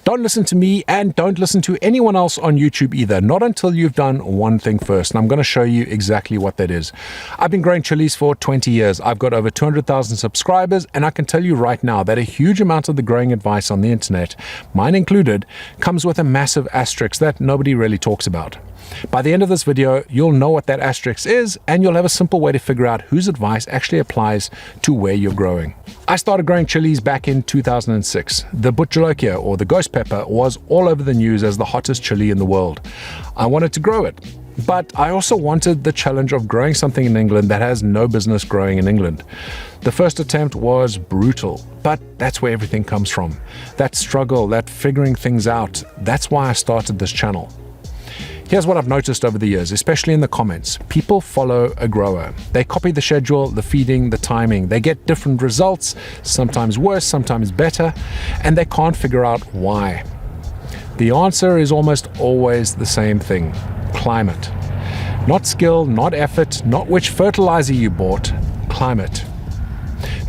Don't listen to me and don't listen to anyone else on YouTube either, not until you've done one thing first. And I'm going to show you exactly what that is. I've been growing chilies for 20 years. I've got over 200,000 subscribers, and I can tell you right now that a huge amount of the growing advice on the internet, mine included, comes with a massive asterisk that nobody really talks about. By the end of this video, you'll know what that asterisk is, and you'll have a simple way to figure out whose advice actually applies to where you're growing. I started growing chilies back in 2006. The butjolokia, or the ghost pepper, was all over the news as the hottest chili in the world. I wanted to grow it, but I also wanted the challenge of growing something in England that has no business growing in England. The first attempt was brutal, but that's where everything comes from. That struggle, that figuring things out, that's why I started this channel. Here's what I've noticed over the years, especially in the comments. People follow a grower. They copy the schedule, the feeding, the timing. They get different results, sometimes worse, sometimes better, and they can't figure out why. The answer is almost always the same thing: climate. Not skill, not effort, not which fertilizer you bought, climate.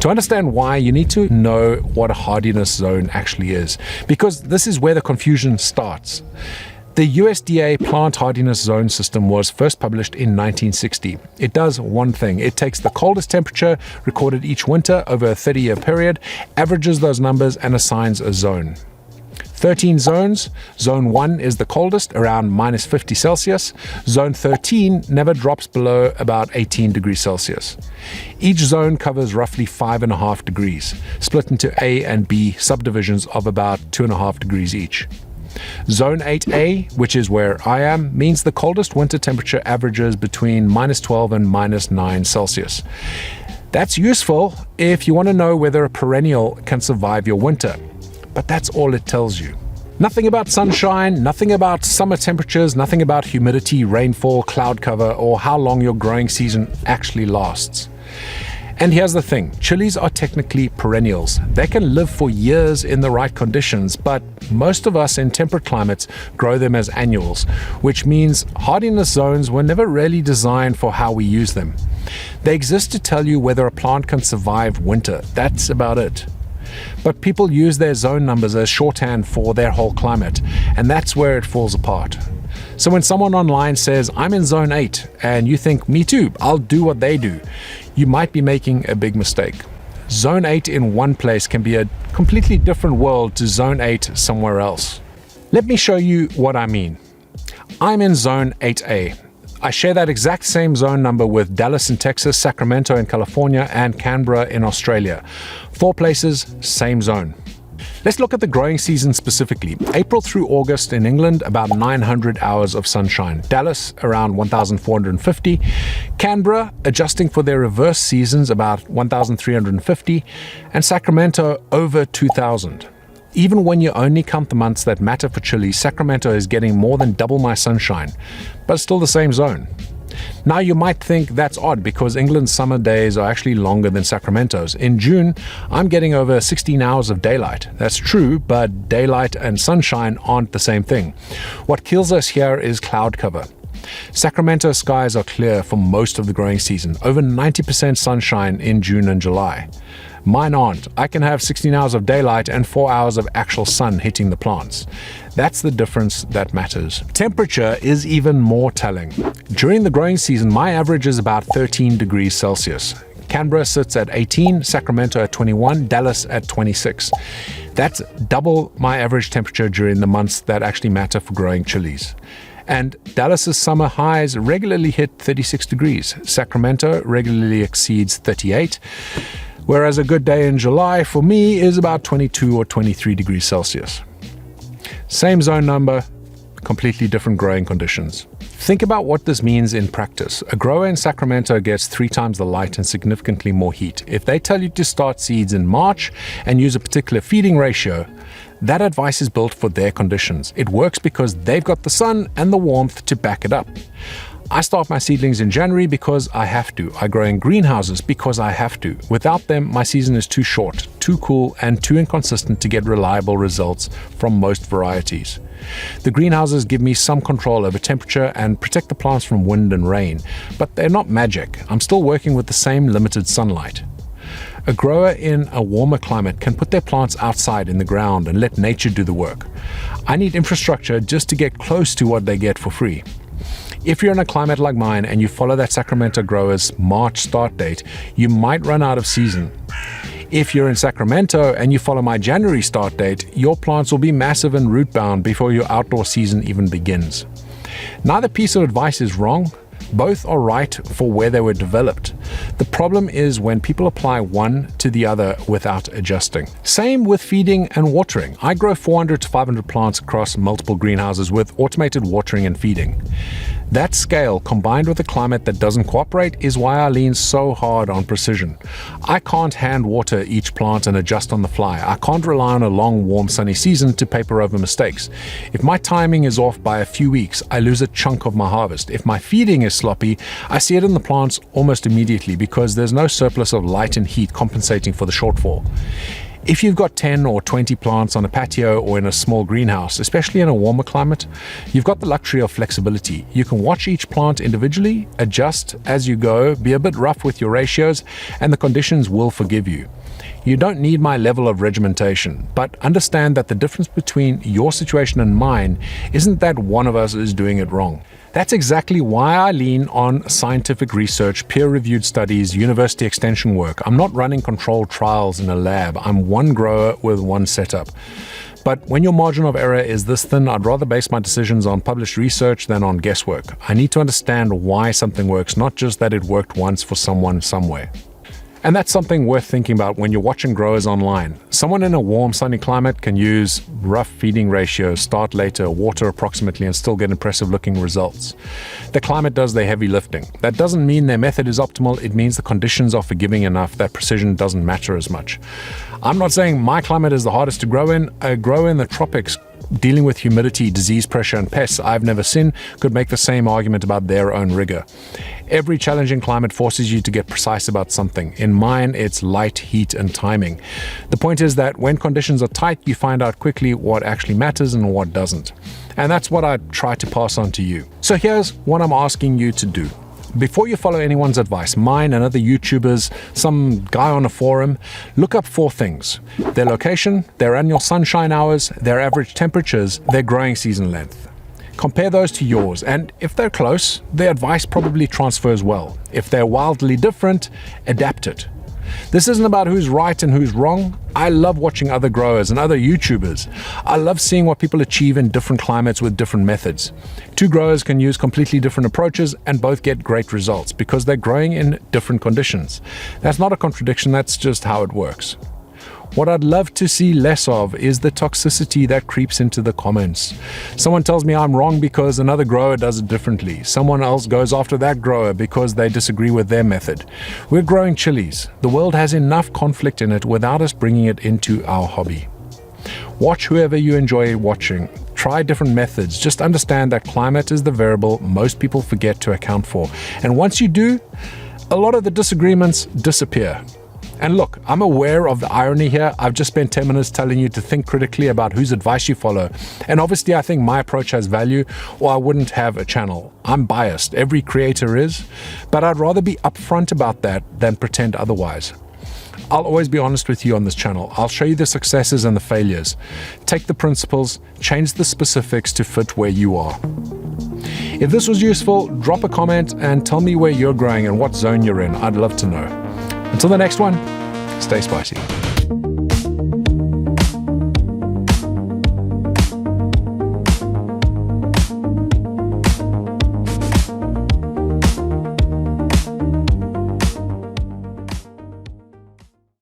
To understand why, you need to know what a hardiness zone actually is, because this is where the confusion starts. The USDA plant hardiness zone system was first published in 1960. It does one thing. It takes the coldest temperature recorded each winter over a 30-year period, averages those numbers, and assigns a zone. 13 zones. Zone 1 is the coldest, around minus 50 Celsius. Zone 13 never drops below about 18 degrees Celsius. Each zone covers roughly 5.5 degrees, split into A and B subdivisions of about 2.5 degrees each. Zone 8A, which is where I am, means the coldest winter temperature averages between minus 12 and minus 9 Celsius. That's useful if you want to know whether a perennial can survive your winter, but that's all it tells you. Nothing about sunshine, nothing about summer temperatures, nothing about humidity, rainfall, cloud cover, or how long your growing season actually lasts. And here's the thing, chilies are technically perennials. They can live for years in the right conditions, but most of us in temperate climates grow them as annuals, which means hardiness zones were never really designed for how we use them. They exist to tell you whether a plant can survive winter. That's about it. But people use their zone numbers as shorthand for their whole climate, and that's where it falls apart. So when someone online says, I'm in zone 8, and you think, me too, I'll do what they do, you might be making a big mistake. Zone 8 in one place can be a completely different world to zone 8 somewhere else. Let me show you what I mean. I'm in zone 8A. I share that exact same zone number with Dallas in Texas, Sacramento in California, and Canberra in Australia. 4 places, same zone. Let's look at the growing season specifically. April through August in England, about 900 hours of sunshine. Dallas, around 1,450. Canberra, adjusting for their reverse seasons, about 1,350. And Sacramento, over 2,000. Even when you only count the months that matter for chili, Sacramento is getting more than double my sunshine, but still the same zone. Now you might think that's odd because England's summer days are actually longer than Sacramento's. In June, I'm getting over 16 hours of daylight. That's true, but daylight and sunshine aren't the same thing. What kills us here is cloud cover. Sacramento skies are clear for most of the growing season, over 90% sunshine in June and July. Mine aren't. I can have 16 hours of daylight and 4 hours of actual sun hitting the plants. That's the difference that matters. Temperature is even more telling. During the growing season, my average is about 13 degrees Celsius. Canberra sits at 18, Sacramento at 21, Dallas at 26. That's double my average temperature during the months that actually matter for growing chilies. And Dallas's summer highs regularly hit 36 degrees. Sacramento regularly exceeds 38. Whereas a good day in July for me is about 22 or 23 degrees Celsius. Same zone number, completely different growing conditions. Think about what this means in practice. A grower in Sacramento gets 3 times the light and significantly more heat. If they tell you to start seeds in March and use a particular feeding ratio, that advice is built for their conditions. It works because they've got the sun and the warmth to back it up. I start my seedlings in January because I have to. I grow in greenhouses because I have to. Without them, my season is too short, too cool, and too inconsistent to get reliable results from most varieties. The greenhouses give me some control over temperature and protect the plants from wind and rain, but they're not magic. I'm still working with the same limited sunlight. A grower in a warmer climate can put their plants outside in the ground and let nature do the work. I need infrastructure just to get close to what they get for free. If you're in a climate like mine and you follow that Sacramento grower's March start date, you might run out of season. If you're in Sacramento and you follow my January start date, your plants will be massive and root bound before your outdoor season even begins. Neither piece of advice is wrong. Both are right for where they were developed. The problem is when people apply one to the other without adjusting. Same with feeding and watering. I grow 400 to 500 plants across multiple greenhouses with automated watering and feeding. That scale, combined with a climate that doesn't cooperate, is why I lean so hard on precision. I can't hand water each plant and adjust on the fly. I can't rely on a long, warm, sunny season to paper over mistakes. If my timing is off by a few weeks, I lose a chunk of my harvest. If my feeding is sloppy, I see it in the plants almost immediately because there's no surplus of light and heat compensating for the shortfall. If you've got 10 or 20 plants on a patio or in a small greenhouse, especially in a warmer climate, you've got the luxury of flexibility. You can watch each plant individually, adjust as you go, be a bit rough with your ratios, and the conditions will forgive you. You don't need my level of regimentation, but understand that the difference between your situation and mine isn't that one of us is doing it wrong. That's exactly why I lean on scientific research, peer-reviewed studies, university extension work. I'm not running controlled trials in a lab. I'm one grower with one setup. But when your margin of error is this thin, I'd rather base my decisions on published research than on guesswork. I need to understand why something works, not just that it worked once for someone somewhere. And that's something worth thinking about when you're watching growers online. Someone in a warm, sunny climate can use rough feeding ratios, start later, water approximately, and still get impressive looking results. The climate does the heavy lifting. That doesn't mean their method is optimal. It means the conditions are forgiving enough that precision doesn't matter as much. I'm not saying my climate is the hardest to grow in. A grower in the tropics dealing with humidity, disease pressure, and pests I've never seen could make the same argument about their own rigor. Every challenging climate forces you to get precise about something. In mine, it's light, heat, and timing. The point is that when conditions are tight, you find out quickly what actually matters and what doesn't. And that's what I try to pass on to you. So here's what I'm asking you to do. Before you follow anyone's advice, mine and other YouTubers, some guy on a forum, look up 4 things: their location, their annual sunshine hours, their average temperatures, their growing season length. Compare those to yours, and if they're close, their advice probably transfers well. If they're wildly different, adapt it. This isn't about who's right and who's wrong. I love watching other growers and other YouTubers. I love seeing what people achieve in different climates with different methods. 2 growers can use completely different approaches and both get great results because they're growing in different conditions. That's not a contradiction, that's just how it works. What I'd love to see less of is the toxicity that creeps into the comments. Someone tells me I'm wrong because another grower does it differently. Someone else goes after that grower because they disagree with their method. We're growing chilies. The world has enough conflict in it without us bringing it into our hobby. Watch whoever you enjoy watching. Try different methods. Just understand that climate is the variable most people forget to account for. And once you do, a lot of the disagreements disappear. And look, I'm aware of the irony here. I've just spent 10 minutes telling you to think critically about whose advice you follow. And obviously I think my approach has value, or I wouldn't have a channel. I'm biased, every creator is, but I'd rather be upfront about that than pretend otherwise. I'll always be honest with you on this channel. I'll show you the successes and the failures. Take the principles, change the specifics to fit where you are. If this was useful, drop a comment and tell me where you're growing and what zone you're in. I'd love to know. Until the next one, stay spicy.